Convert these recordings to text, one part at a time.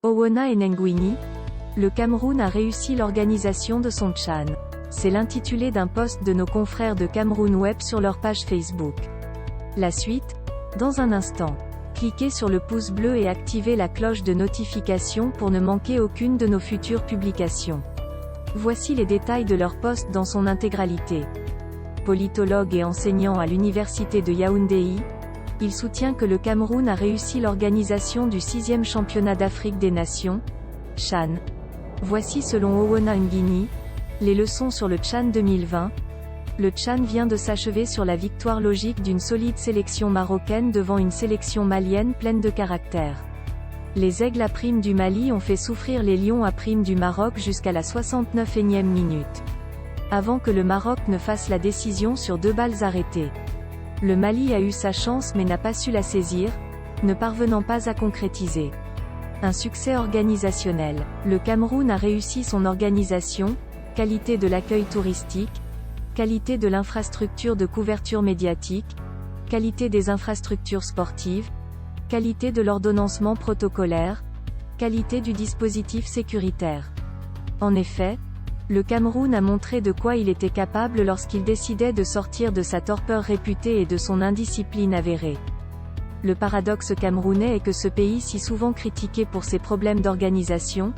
Owona Enenguini, le Cameroun a réussi l'organisation de son Tchan. C'est l'intitulé d'un post de nos confrères de Cameroun Web sur leur page Facebook. La suite, dans un instant. Cliquez sur le pouce bleu et activez la cloche de notification pour ne manquer aucune de nos futures publications. Voici les détails de leur post dans son intégralité. Politologue et enseignant à l'université de Yaoundé, il soutient que le Cameroun a réussi l'organisation du 6e championnat d'Afrique des Nations, Chan. Voici selon Owona Enenguini, les leçons sur le Tchan 2020. Le Tchan vient de s'achever sur la victoire logique d'une solide sélection marocaine devant une sélection malienne pleine de caractère. Les aigles à prime du Mali ont fait souffrir les lions à prime du Maroc jusqu'à la 69e minute. Avant que le Maroc ne fasse la décision sur 2 balles arrêtées. Le Mali a eu sa chance mais n'a pas su la saisir, ne parvenant pas à concrétiser. Un succès organisationnel. Le Cameroun a réussi son organisation, qualité de l'accueil touristique, qualité de l'infrastructure de couverture médiatique, qualité des infrastructures sportives, qualité de l'ordonnancement protocolaire, qualité du dispositif sécuritaire. En effet, le Cameroun a montré de quoi il était capable lorsqu'il décidait de sortir de sa torpeur réputée et de son indiscipline avérée. Le paradoxe camerounais est que ce pays si souvent critiqué pour ses problèmes d'organisation,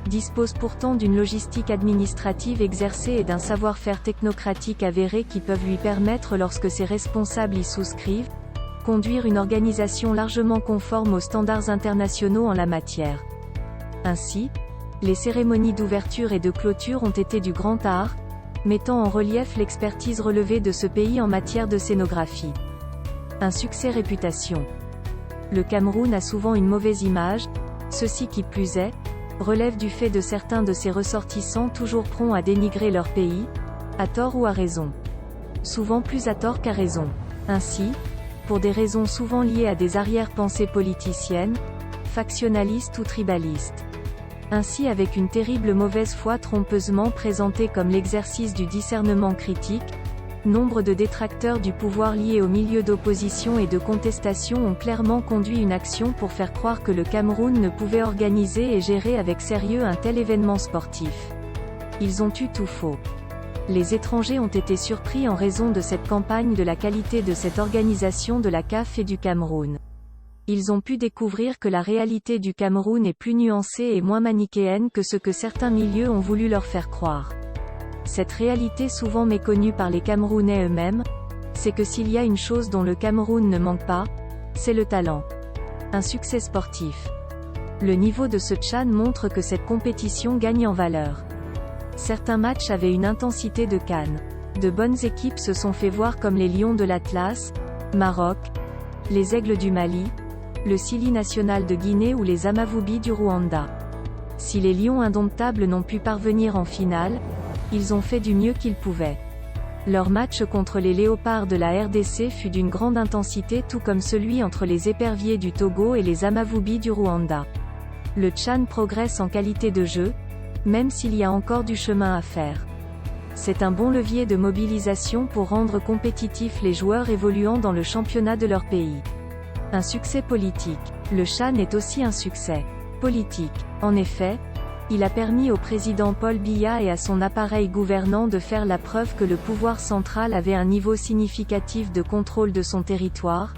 dispose pourtant d'une logistique administrative exercée et d'un savoir-faire technocratique avéré qui peuvent lui permettre lorsque ses responsables y souscrivent, conduire une organisation largement conforme aux standards internationaux en la matière. Ainsi, les cérémonies d'ouverture et de clôture ont été du grand art, mettant en relief l'expertise relevée de ce pays en matière de scénographie. Un succès réputation. Le Cameroun a souvent une mauvaise image, ceci qui plus est, relève du fait de certains de ses ressortissants toujours prompts à dénigrer leur pays, à tort ou à raison. Souvent plus à tort qu'à raison. Ainsi, pour des raisons souvent liées à des arrière-pensées politiciennes, factionnalistes ou tribalistes. Ainsi avec une terrible mauvaise foi trompeusement présentée comme l'exercice du discernement critique, nombre de détracteurs du pouvoir liés au milieu d'opposition et de contestation ont clairement conduit une action pour faire croire que le Cameroun ne pouvait organiser et gérer avec sérieux un tel événement sportif. Ils ont eu tout faux. Les étrangers ont été surpris en raison de cette campagne de la qualité de cette organisation de la CAF et du Cameroun. Ils ont pu découvrir que la réalité du Cameroun est plus nuancée et moins manichéenne que ce que certains milieux ont voulu leur faire croire. Cette réalité souvent méconnue par les Camerounais eux-mêmes, c'est que s'il y a une chose dont le Cameroun ne manque pas, c'est le talent. Un succès sportif. Le niveau de ce Tchan montre que cette compétition gagne en valeur. Certains matchs avaient une intensité de Cannes. De bonnes équipes se sont fait voir comme les Lions de l'Atlas, Maroc, les Aigles du Mali, le Sili national de Guinée ou les Amavubi du Rwanda. Si les Lions indomptables n'ont pu parvenir en finale, ils ont fait du mieux qu'ils pouvaient. Leur match contre les Léopards de la RDC fut d'une grande intensité tout comme celui entre les Éperviers du Togo et les Amavubi du Rwanda. Le Tchan progresse en qualité de jeu, même s'il y a encore du chemin à faire. C'est un bon levier de mobilisation pour rendre compétitifs les joueurs évoluant dans le championnat de leur pays. Un succès politique. Le Tchan est aussi un succès politique. En effet, il a permis au président Paul Biya et à son appareil gouvernant de faire la preuve que le pouvoir central avait un niveau significatif de contrôle de son territoire,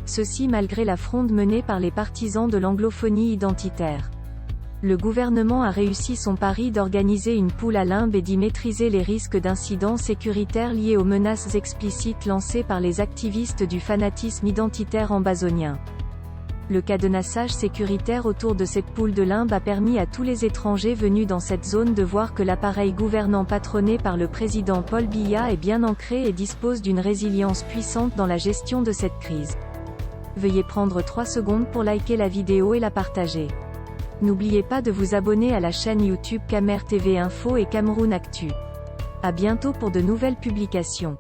ceci malgré la fronde menée par les partisans de l'anglophonie identitaire. Le gouvernement a réussi son pari d'organiser une poule à limbe et d'y maîtriser les risques d'incidents sécuritaires liés aux menaces explicites lancées par les activistes du fanatisme identitaire ambazonien. Le cadenassage sécuritaire autour de cette poule de limbe a permis à tous les étrangers venus dans cette zone de voir que l'appareil gouvernant patronné par le président Paul Biya est bien ancré et dispose d'une résilience puissante dans la gestion de cette crise. Veuillez prendre 3 secondes pour liker la vidéo et la partager. N'oubliez pas de vous abonner à la chaîne YouTube Camer TV Info et Cameroun Actu. À bientôt pour de nouvelles publications.